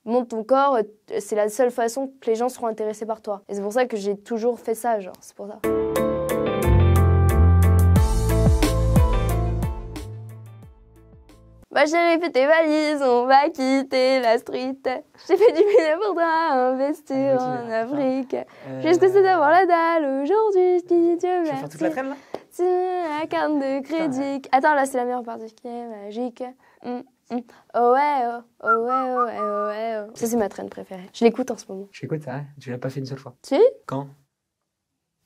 Montre ton corps, c'est la seule façon que les gens seront intéressés par toi. Et c'est pour ça que j'ai toujours fait ça, genre, c'est pour ça. Ma chérie, fais tes valises, on va quitter la street. J'ai fait du bien pour toi, investir en Afrique. Jusque c'est d'avoir la dalle, aujourd'hui, je dis Dieu merci. Tu vas faire toute la traîne là? C'est la carte de crédit. Attends, là c'est la meilleure partie qui est magique. Oh ouais, oh ouais, oh ouais, oh ouais, oh. Ça c'est ma traîne préférée. Je l'écoute en ce moment. Je l'écoute, ça, tu l'as pas fait une seule fois. Si? Quand?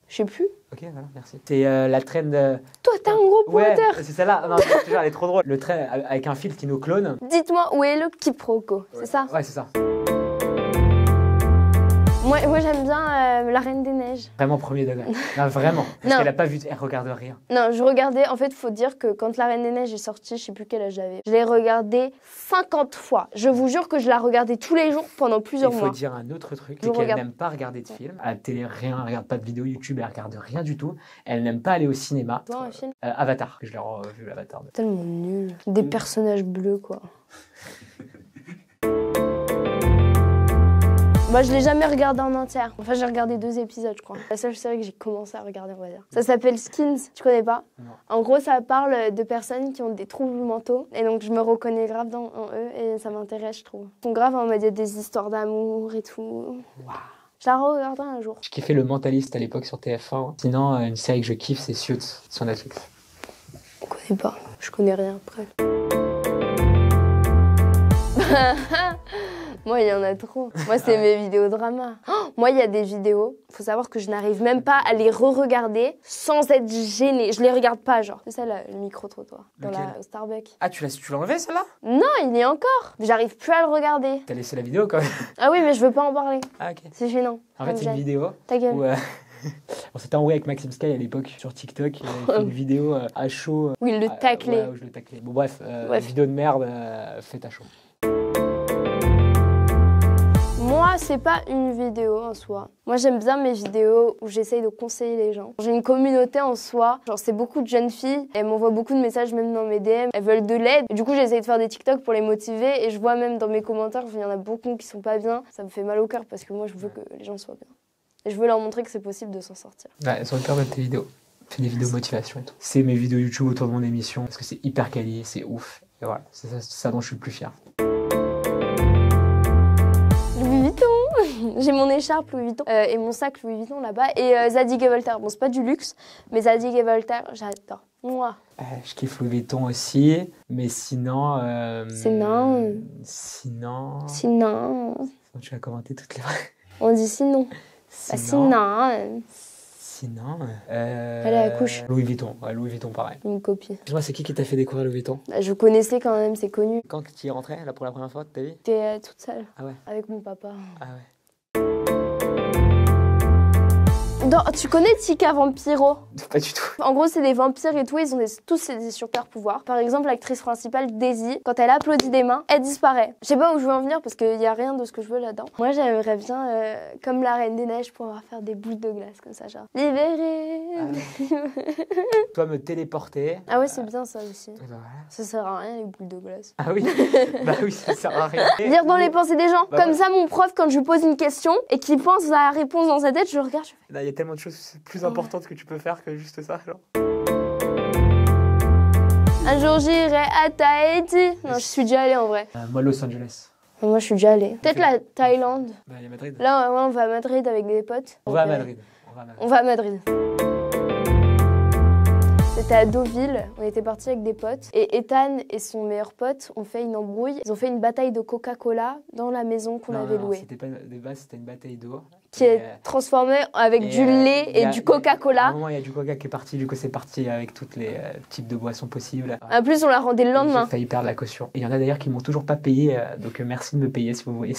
Je sais plus. Ok, voilà, merci. C'est la traîne de... Toi, t'as un gros pointeur. Ouais, c'est celle-là. Non, je te jure, elle est trop drôle. Le train avec un fil qui nous clone. Dites-moi où est le quiproquo, c'est ça? Ouais, c'est ça. Moi j'aime bien La Reine des Neiges. Vraiment premier degré. Non, vraiment. Parce qu'elle a pas vu, elle regarde rien. Non, je regardais, en fait, faut dire que quand La Reine des Neiges est sortie, je sais plus quel âge j'avais, je l'ai regardée 50 fois. Je vous jure que je la regardais tous les jours pendant plusieurs mois. Il faut dire un autre truc, c'est qu'elle n'aime pas regarder de films. À la télé, rien, elle regarde pas de vidéos YouTube, elle regarde rien du tout. Elle n'aime pas aller au cinéma. Toi, un film Avatar, je l'ai revu, Avatar. Tellement nul. Des personnages bleus, quoi. Moi, je l'ai jamais regardé en entière. Enfin, j'ai regardé 2 épisodes, je crois. La seule série que j'ai commencé à regarder, on va dire. Ça s'appelle Skins. Tu connais pas? Non. En gros, ça parle de personnes qui ont des troubles mentaux. Et donc, je me reconnais grave en eux et ça m'intéresse, je trouve. Ils sont grave en mode, il y a des histoires d'amour et tout. Wow. Je la regarderai un jour. Je kiffais Le Mentaliste à l'époque sur TF1. Sinon, une série que je kiffe, c'est Suits sur Netflix. Je connais pas. Je connais rien après. Moi, il y en a trop. Moi, c'est mes vidéos drama. Oh, moi, il y a des vidéos, faut savoir que je n'arrive même pas à les re-regarder sans être gênée. Je les regarde pas, genre. C'est ça, le micro-trottoir, dans la Starbucks. Ah, tu l'as enlevé, celle-là? Non, il y est encore. J'arrive plus à le regarder. T'as laissé la vidéo, quand même? Ah oui, mais je veux pas en parler. Ah, ok. C'est gênant. En fait, c'est une vidéo Ta gueule. où... On s'était envoyé avec Maxime Sky à l'époque sur TikTok. Il avait fait une vidéo à chaud. Où il le taclait. Ouais, où je le taclais. Bon, bref, vidéo de merde faite à chaud. Moi, c'est pas une vidéo en soi. Moi, j'aime bien mes vidéos où j'essaye de conseiller les gens. J'ai une communauté en soi. Genre, c'est beaucoup de jeunes filles. Elles m'envoient beaucoup de messages, même dans mes DM. Elles veulent de l'aide. Et du coup, j'essaye de faire des TikTok pour les motiver. Et je vois même dans mes commentaires, il y en a beaucoup qui sont pas bien. Ça me fait mal au cœur parce que moi, je veux que les gens soient bien. Et je veux leur montrer que c'est possible de s'en sortir. Ouais, elles sont hyper bonnes tes vidéos. Je fais des vidéos motivation et tout. C'est mes vidéos YouTube autour de mon émission parce que c'est hyper quali, c'est ouf. Et voilà, c'est ça dont je suis le plus fier. Louis Vuitton. J'ai mon écharpe Louis Vuitton et mon sac Louis Vuitton là-bas. Et Zadig et Voltaire. Bon, c'est pas du luxe, mais Zadig et Voltaire, j'adore. Moi. Je kiffe Louis Vuitton aussi, mais sinon... Sinon, tu vas commenter toutes les... On dit sinon. Sinon... Elle est à la couche. Louis Vuitton, ouais, Louis Vuitton pareil. Une copie. Dis-moi, c'est qui t'a fait découvrir Louis Vuitton? Je connaissais quand même, c'est connu. Quand tu y es rentrée, là, pour la première fois de ta vie? J'étais toute seule. Ah ouais? Avec mon papa. Ah ouais. Non, tu connais Tika Vampiro? Pas du tout. En gros, c'est des vampires et tout, ils ont tous des super pouvoirs. Par exemple, l'actrice principale, Daisy, quand elle applaudit des mains, elle disparaît. Je sais pas où je veux en venir parce qu'il y a rien de ce que je veux là-dedans. Moi, j'aimerais bien, comme la Reine des Neiges, pouvoir faire des boules de glace comme ça, genre libérée. Toi, me téléporter. Ah ouais, c'est bien ça aussi. Et ben voilà. Ça sert à rien, les boules de glace. Ah oui? Bah oui, ça sert à rien. Lire dans les pensées des gens. Bah Comme ouais. ça, mon prof, quand je lui pose une question et qu'il pense à la réponse dans sa tête, je le regarde, je fais... Là, il y a tellement de choses plus importantes que tu peux faire que juste ça, genre. Un jour, j'irai à Tahiti. Non, je suis déjà allée en vrai. Moi, Los Angeles. Moi, je suis déjà allée. Peut-être la Thaïlande. Bah, il y a Madrid. Là, ouais, on va à Madrid avec des potes. On va à Madrid. On va à Madrid. C'était à Deauville, on était partis avec des potes. Et Ethan et son meilleur pote ont fait une embrouille. Ils ont fait une bataille de Coca-Cola dans la maison qu'on avait louée. C'était pas de base, c'était une bataille d'eau. Qui est transformée avec du lait et du Coca-Cola. À un moment, il y a du Coca qui est parti, du coup, c'est parti avec tous les types de boissons possibles. En plus, on l'a rendé le lendemain. J'ai failli perdre la caution. Et il y en a d'ailleurs qui m'ont toujours pas payé, donc merci de me payer si vous voyez.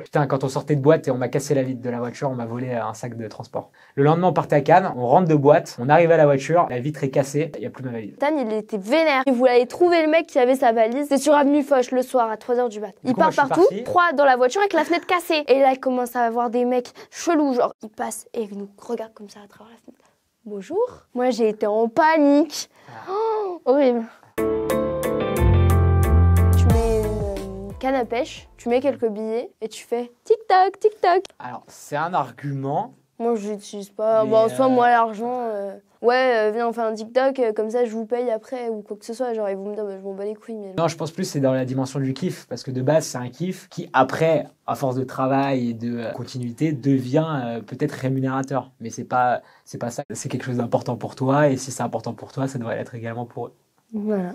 Putain, quand on sortait de boîte et on m'a cassé la vitre de la voiture, on m'a volé un sac de transport. Le lendemain, on partait à Cannes, on rentre de boîte, on arrive à la voiture, la vitre est cassée, il n'y a plus ma valise. Ethan, il était vénère. Il voulait aller trouver le mec qui avait sa valise. C'est sur Avenue Foch le soir à 3h du mat. Il part partout, 3 dans la voiture avec la fenêtre cassée. Et là, il commence à avoir des mecs chelous. Genre, il passe et il nous regarde comme ça à travers la fenêtre. Bonjour. Moi, j'ai été en panique. Oh, horrible. Tu mets une canne à pêche, tu mets quelques billets et tu fais tic-tac, tic-tac. Alors, c'est un argument. Moi, je l'utilise pas. Mais Bon, soit moi, l'argent, viens, on fait un TikTok, comme ça, je vous paye après, ou quoi que ce soit. Genre, ils vont me dire, bah, je m'en bats les couilles. Mais... Non, je pense plus c'est dans la dimension du kiff, parce que de base, c'est un kiff qui, après, à force de travail et de continuité, devient peut-être rémunérateur. Mais c'est pas ça. C'est quelque chose d'important pour toi, et si c'est important pour toi, ça devrait l'être également pour eux. Voilà.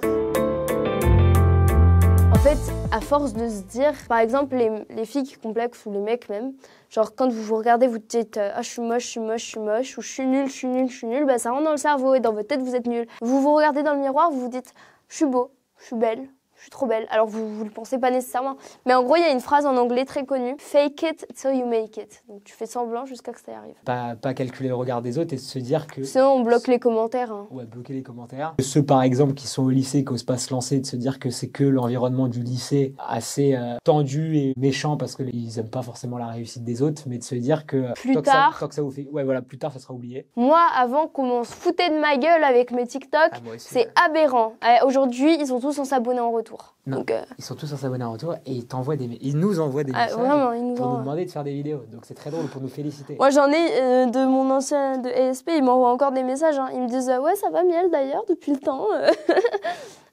En fait, à force de se dire, par exemple, les filles qui complexent ou les mecs même, genre quand vous vous regardez, vous dites ah je suis moche, je suis moche, je suis moche, ou je suis nulle, je suis nulle, je suis nulle, bah ça rentre dans le cerveau et dans votre tête vous êtes nul. Vous vous regardez dans le miroir, vous vous dites je suis beau, je suis belle, je suis trop belle. Alors vous le pensez pas nécessairement, mais en gros il y a une phrase en anglais très connue, fake it till you make it. Donc tu fais semblant jusqu'à ce que ça y arrive. Pas calculer le regard des autres et se dire que... Sinon on bloque les commentaires. Hein. Ouais, bloquer les commentaires. Ceux par exemple qui sont au lycée, qui n'osent pas se lancer, de se dire que c'est que l'environnement du lycée assez tendu et méchant parce qu'ils n'aiment pas forcément la réussite des autres, mais de se dire que plus tard, tant que ça vous fait... Ouais, voilà, plus tard ça sera oublié. Moi, avant qu'on se foutait de ma gueule avec mes TikTok, c'est aberrant. Aujourd'hui, ils sont tous en s'abonner en retour. Non, donc, ils sont tous en s'abonner en retour et ils nous envoient des messages vraiment, pour nous demander de faire des vidéos. Donc c'est très drôle pour nous féliciter. Moi j'en ai de mon ancien de ESP, ils m'envoient encore des messages. Hein. Ils me disent ouais ça va miel d'ailleurs depuis le temps.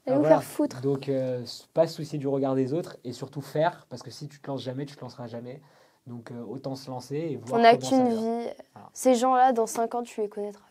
Allez vous faire foutre. Donc pas se soucier du regard des autres et surtout faire parce que si tu te lances jamais, tu te lanceras jamais. Donc autant se lancer et voir. On n'a qu'une vie. Voilà. Ces gens-là dans 5 ans tu les connaîtras.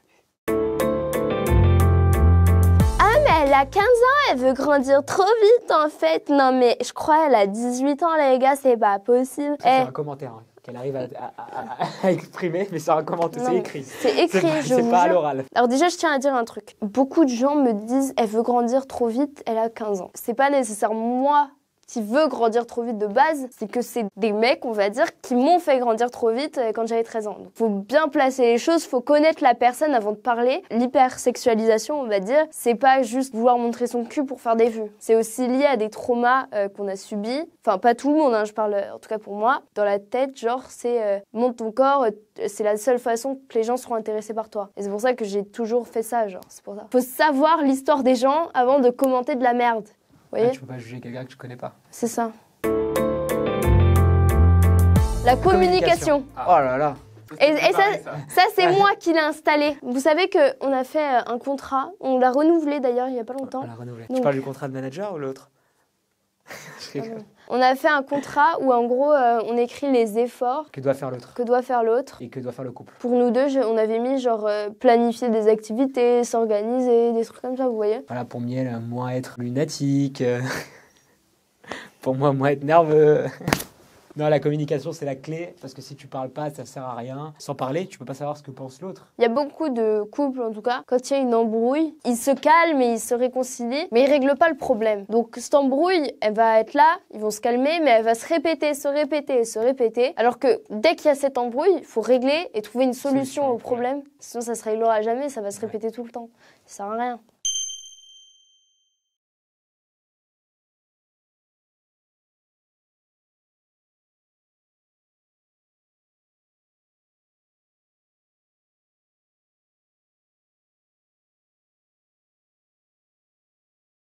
Elle a 15 ans, elle veut grandir trop vite en fait. Non mais je crois elle a 18 ans les gars, c'est pas possible. C'est un commentaire hein, qu'elle arrive à exprimer, mais c'est un commentaire, c'est écrit. C'est écrit, c'est pas à l'oral. Alors déjà je tiens à dire un truc. Beaucoup de gens me disent elle veut grandir trop vite, elle a 15 ans. C'est pas nécessairement moi qui veux grandir trop vite de base, c'est que c'est des mecs, on va dire, qui m'ont fait grandir trop vite quand j'avais 13 ans. Donc, faut bien placer les choses, faut connaître la personne avant de parler. L'hypersexualisation, on va dire, c'est pas juste vouloir montrer son cul pour faire des vues. C'est aussi lié à des traumas qu'on a subis. Enfin, pas tout le monde, hein, je parle en tout cas pour moi. Dans la tête, genre, c'est monte ton corps, c'est la seule façon que les gens seront intéressés par toi. Et c'est pour ça que j'ai toujours fait ça, genre, c'est pour ça. Faut savoir l'histoire des gens avant de commenter de la merde. Tu peux pas juger quelqu'un que tu connais pas. C'est ça. La communication. Oh là là. Et ça c'est moi qui l'ai installé. Vous savez qu'on a fait un contrat, on l'a renouvelé d'ailleurs il y a pas longtemps. On l'a renouvelé. Donc, tu parles du contrat de manager ou l'autre? On a fait un contrat où en gros on écrit les efforts que doit faire l'autre et que doit faire le couple. Pour nous deux, on avait mis genre planifier des activités, s'organiser, des trucs comme ça, vous voyez. Voilà, pour Miel, moins être lunatique, pour moi, moins être nerveux. Non, la communication, c'est la clé, parce que si tu parles pas, ça sert à rien. Sans parler, tu peux pas savoir ce que pense l'autre. Il y a beaucoup de couples, en tout cas, quand il y a une embrouille, ils se calment et ils se réconcilient, mais ils règlent pas le problème. Donc, cette embrouille, elle va être là, ils vont se calmer, mais elle va se répéter, se répéter, se répéter. Alors que dès qu'il y a cette embrouille, il faut régler et trouver une solution au problème. Sinon, ça se réglera jamais, ça va se répéter tout le temps. Ça sert à rien.